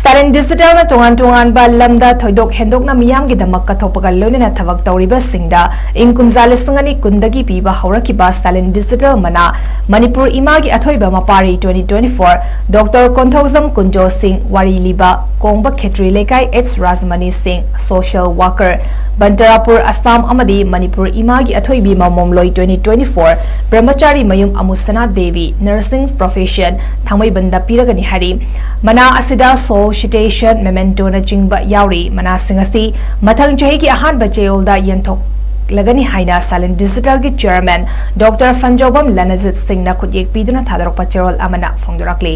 ꯁ꯭ꯇꯥꯂꯤꯟ ꯗꯤꯖꯤꯇꯦꯜꯅ ꯇꯣꯉꯥꯟ-ꯇꯣꯉꯥꯟꯕ ꯂꯝꯗ ꯊꯣꯏꯗꯣꯛ ꯍꯦꯟꯗꯣꯛꯅ ꯃꯤꯌꯥꯝꯒꯤꯗꯃꯛ ꯀꯠꯊꯣꯛꯄꯒ ꯂꯣꯏꯅꯅ ꯊꯕꯛ ꯇꯧꯔꯤꯕꯁꯤꯡꯗ ꯏꯪ ꯀꯨꯝꯖꯥ 2020 ꯄꯤꯕ ꯍꯧꯔꯛꯈꯤꯕ ꯁ꯭ꯇꯥꯂꯤꯟ ꯗꯤꯖꯤꯇꯦꯜ ꯃꯅꯥ ꯃꯅꯤꯄꯨꯔ ꯏꯃꯥꯒꯤ ꯑꯊꯣꯏꯕ ꯃꯄꯥꯔꯤ 2024 ꯗꯣꯛꯇꯔ ꯀꯣꯟꯊꯧꯖꯝ ꯀꯨꯟꯖꯣ ꯁꯤꯡ ꯋꯥꯔꯤ ꯂꯤꯕ ꯀꯣꯡꯕ ꯈꯦꯇ꯭ꯔꯤ ꯂꯩꯀꯥꯏ 𝗧𝗢𝗡 ꯁꯤꯡ ꯁꯣꯁꯤꯌꯦꯜ ꯋꯥꯔꯀꯔ ꯕꯟꯇꯔꯥꯄꯨꯔ ꯑꯁꯥꯝ ꯑꯃꯗꯤ ꯃꯅꯤꯄꯨꯔ ꯏꯃꯥꯒꯤ ꯑꯊꯣꯏꯕꯤ ꯃꯃꯣꯝꯂꯣꯏ 2024 ꯕ꯭ꯔꯍ꯭ꯃꯆꯥꯔꯤ ꯃꯌꯨꯝ ꯑꯃꯨꯁꯅꯥ ꯗꯦꯕꯤ ꯅꯔꯁꯤꯡ ꯄ꯭ꯔꯣꯐꯦꯁꯟ ꯊꯥꯡꯃꯩꯕꯟꯗ ꯄꯤꯔꯒꯅꯤ ꯍꯥꯏꯔꯤ ꯃꯅꯥ ꯑꯁꯤꯗ 𝗧𝗢𝗢𝗡𝗏 ꯃꯦꯃꯦꯟꯇꯣꯅ ꯆꯤꯡꯕ ꯌꯥꯎꯔꯤ ꯃꯅꯥꯁꯤꯡ ꯑꯁꯤ ꯃꯊꯪ ꯆꯍꯤꯒꯤ ꯑꯍꯥꯟꯕ ꯆꯌꯣꯜꯗ ꯌꯦꯟꯊꯣꯛꯂꯒꯅꯤ ꯍꯥꯏꯅ ꯁ꯭ꯇꯥꯂꯤꯟ ꯗꯤꯖꯤꯇꯦꯜꯒꯤ ꯆꯦꯌꯔꯃꯦꯟ ꯗꯣꯛꯇꯔ ꯐꯟꯖꯧꯕꯝ ꯂꯅꯖꯤꯠ ꯁꯤꯡꯅ ꯈꯨꯠꯌꯦꯛ ꯄꯤꯗꯨꯅ ꯊꯥꯗꯣꯔꯛꯄ ꯆꯦꯔꯣꯜ ꯑꯃꯅ ꯐꯣꯡꯗꯣꯔꯛꯂꯤ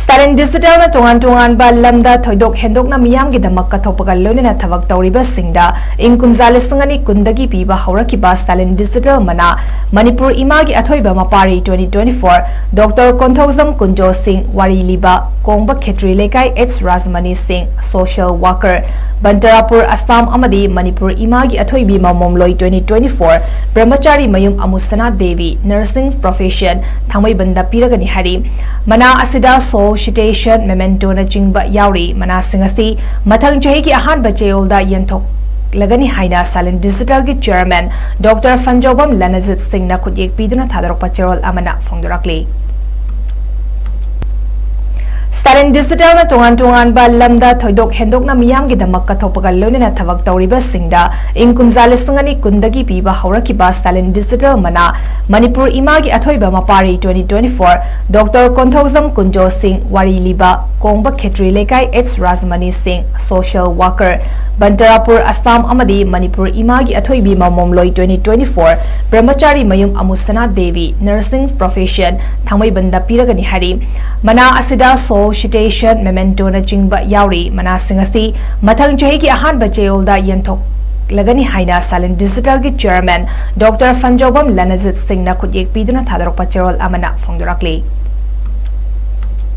ꯁ꯭ꯇꯥꯂꯤꯟ ꯗꯤꯖꯤꯇꯦꯜꯅ ꯇꯣꯉꯥꯟ-ꯇꯣꯉꯥꯟꯕ ꯂꯝꯗ ꯊꯣꯏꯗꯣꯛ ꯍꯦꯟꯗꯣꯛꯅ ꯃꯤꯌꯥꯝꯒꯤꯗꯃꯛ ꯀꯠꯊꯣꯛꯄꯒ ꯂꯣꯏꯅꯅ ꯊꯕꯛ ꯇꯧꯔꯤꯕꯁꯤꯡꯗ ꯏꯪ ꯀꯨꯝꯖꯥ 2020 ꯄꯤꯕ ꯍꯧꯔꯛꯈꯤꯕ ꯁ꯭ꯇꯥꯂꯤꯟ ꯗꯤꯖꯤꯇꯦꯜ ꯃꯅꯥ ꯃꯅꯤꯄꯨꯔ ꯏꯃꯥꯒꯤ ꯑꯊꯣꯏꯕ ꯃꯄꯥꯔꯤ 2024 ꯗꯣꯛꯇꯔ ꯀꯣꯟꯊꯧꯖꯝ ꯀꯨꯟꯖꯣ ꯁꯤꯡ ꯋꯥꯔꯤ ꯂꯤꯕ ꯀꯣꯡꯕ ꯈꯦꯇ꯭ꯔꯤ ꯂꯩꯀꯥꯏ 𝗧𝗢𝗡 ꯁꯤꯡ ꯁꯣꯁꯤꯌꯦꯜ ꯋꯥꯔꯀꯔ ꯕꯟꯇꯔꯥꯄꯨꯔ ꯑꯁꯥꯝ ꯑꯃꯗꯤ ꯃꯅꯤꯄꯨꯔ ꯏꯃꯥꯒꯤ ꯑꯊꯣꯏꯕꯤ ꯃꯃꯣꯝꯂꯣꯏ 2024 ꯕ꯭ꯔꯍ꯭ꯃꯆꯥꯔꯤ ꯃꯌꯨꯝ ꯑꯃꯨꯁꯅꯥ ꯗꯦꯕꯤ ꯅꯔꯁꯤꯡ ꯄ꯭ꯔꯣꯐꯦꯁꯟ ꯊꯥꯡꯃꯩꯕꯟꯗ ꯄꯤꯔꯒꯅꯤ ꯍꯥꯏꯔꯤ ꯃꯅꯥ ꯑꯁꯤꯗ 𝗧𝗢𝗢𝗡𝗏 ꯃꯦꯃꯦꯟꯇꯣꯅ ꯆꯤꯡꯕ ꯌꯥꯎꯔꯤ ꯃꯅꯥꯁꯤꯡ ꯑꯁꯤ ꯃꯊꯪ ꯆꯍꯤꯒꯤ ꯑꯍꯥꯟꯕ ꯆꯌꯣꯜꯗ ꯌꯦꯟꯊꯣꯛꯂꯒꯅꯤ ꯍꯥꯏꯅ ꯁ꯭ꯇꯥꯂꯤꯟ ꯗꯤꯖꯤꯇꯦꯜꯒꯤ ꯆꯦꯌꯔꯃꯦꯟ ꯗꯣꯛꯇꯔ ꯐꯟꯖꯧꯕꯝ ꯂꯅꯖꯤꯠ ꯁꯤꯡꯅ ꯈꯨꯠꯌꯦꯛ ꯄꯤꯗꯨꯅ ꯊꯥꯗꯣꯔꯛꯄ ꯆꯦꯔꯣꯜ ꯑꯃꯅ ꯐꯣꯡꯗꯣꯔꯛꯂꯤ ꯁ꯭ꯇꯥꯂꯤꯟ ꯗꯤꯖꯤꯇꯦꯜꯅ ꯇꯣꯉꯥꯟ-ꯇꯣꯉꯥꯟꯕ ꯂꯝꯗ ꯊꯣꯏꯗꯣꯛ ꯍꯦꯟꯗꯣꯛꯅ ꯃꯤꯌꯥꯝꯒꯤꯗꯃꯛ ꯀꯠꯊꯣꯛꯄꯒ ꯂꯣꯏꯅꯅ ꯊꯕꯛ ꯇꯧꯔꯤꯕꯁꯤꯡꯗ ꯏꯪ ꯀꯨꯝꯖꯥ 2020 ꯄꯤꯕ ꯍꯧꯔꯛꯈꯤꯕ ꯁ꯭ꯇꯥꯂꯤꯟ ꯗꯤꯖꯤꯇꯦꯜ ꯃꯅꯥ ꯃꯅꯤꯄꯨꯔ ꯏꯃꯥꯒꯤ ꯑꯊꯣꯏꯕ ꯃꯄꯥꯔꯤ 2024 ꯗꯣꯛꯇꯔ ꯀꯣꯟꯊꯧꯖꯝ ꯀꯨꯟꯖꯣ ꯁꯤꯡ ꯋꯥꯔꯤ ಲಿಬ ಕೊಂಬ ಖೆಟ್ರಿ ಲೇಕಾಯಿ 𝗧𝗢𝗡𝗏 ꯁꯤꯡ social walker ಬಂಟರಾಪುರ Assam Amedy Manipur ಇಮಾಗಿ ಅಥೋಯ್ಬಿ ಮಮೊಮ್ಲೋಯ್ 2024 ಬ್ರಹ್ಮಚಾರಿ ಮಯುಮ್ ಅಮುಸನಾ ದೇವಿ ನರ್ಸಿಂಗ್ ಪ್ರೊಫೆಷನ್ ಥಾಂಮೈಬಂದ ಪಿರಗನಿ ಹರಿ ಮನಾ ಅಸಿದ 𝗧𝗢𝗢𝗡𝗏 ಮೆಮೆಂಟೋನ ಚಿಂಗ್ಬ ಯಾವ್ರಿ ಮನಾಸಿಂಗ್ ಅಸಿ ಮಥಂಗ್ ಚಹಿಗಿ ಅಹಾನ್ಬ ಚಯೋಲ್ದ ಯಂಥೋಕ್ लगनी हाइना स्टालिन डिजिटल की चेयरमैन डॉक्टर फंजौबम लनजित सिंह खुद येक पीदुना थादरक चेरोल अमना फोंदोरकली।